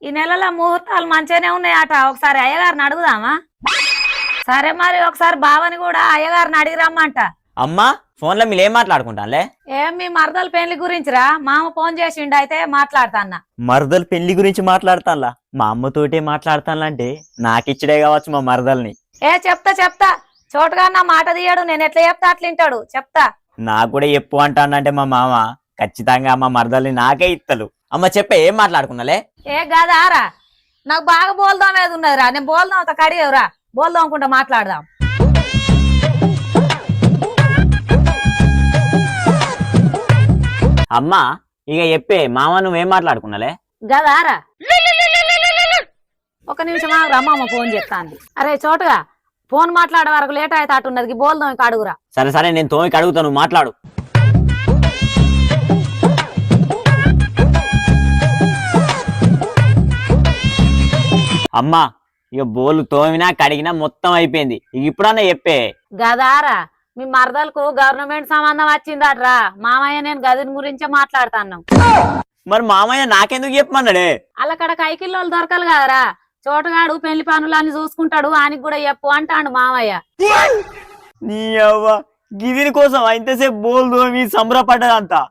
ఈ నెలలో ముహూర్తాలు మంచిగానే ఉన్నాయట, ఒకసారి అయ్యగారిని అడుగుదామా? సరే మరి ఒకసారి బావని కూడా అయ్యగారిని అడిగి రమ్మంట. అమ్మా ఫోన్లో మీరు ఏం మాట్లాడుకుంటానులే? ఏం మీ మరదల పెళ్లి గురించిరా? మామ ఫోన్ చేసిండు, అయితే మాట్లాడతాన్నా. మరదలు పెళ్లి గురించి మాట్లాడతానులా? మా అమ్మతోటే మాట్లాడతానులంటే నాకిచ్చడే కావచ్చు మా మరదల్ని. చెప్తా చోటుగా నా మాట తీయడు, నేను ఎట్లా చెప్తా అట్లా వింటాడు. చెప్తా. నాకు కూడా చెప్పు అంటానంటే మా మామ ఖచ్చితంగా మా మరదల్ని నాకే ఇత్తలు. అమ్మ చెప్పే, ఏం మాట్లాడుకున్నాలే? గదారా, నాకు బాగా బోల్దాం ఏది ఉన్నదిరా, నేను బోల్దాం కడిగేవరా, బోల్దాంకుంటా మాట్లాడదాం. అమ్మా ఇక చెప్పే, మామ నువ్వేం మాట్లాడుకున్నాలే? గదారా, ఒక నిమిషం రమ్మమ్మ ఫోన్ చెప్తాంది. అరే చోటుగా, ఫోన్ మాట్లాడే వరకు లేట్ అయితే అటున్నది, బోల్దాం ఇక అడుగురా. సరే సరే, నేను తోమికి అడుగుతాను, మాట్లాడు. అమ్మా ఇక బోలు తోమినా కడిగినా మొత్తం అయిపోయింది, ఇక ఇప్పుడన్నా చెప్పే. గదారా, మీ మరదలకు గవర్నమెంట్ సంబంధం వచ్చిందట్రా. మామయ్య నేను గదిని గురించే మాట్లాడుతాను. మరి మామయ్య నాకెందుకు చెప్పమన్నాడే? అల్లకడ కైకిల్లోళ్ళు దొరకలు కదరా, చోటుగాడు పెళ్లి పనులన్నీ చూసుకుంటాడు, ఆయనకి కూడా చెప్పు అంటాడు మామయ్య. నీ అవ్వ గిదిని కోసం ఇంతసేపు బోల్ తోమి సంబరపడ్డదంతా.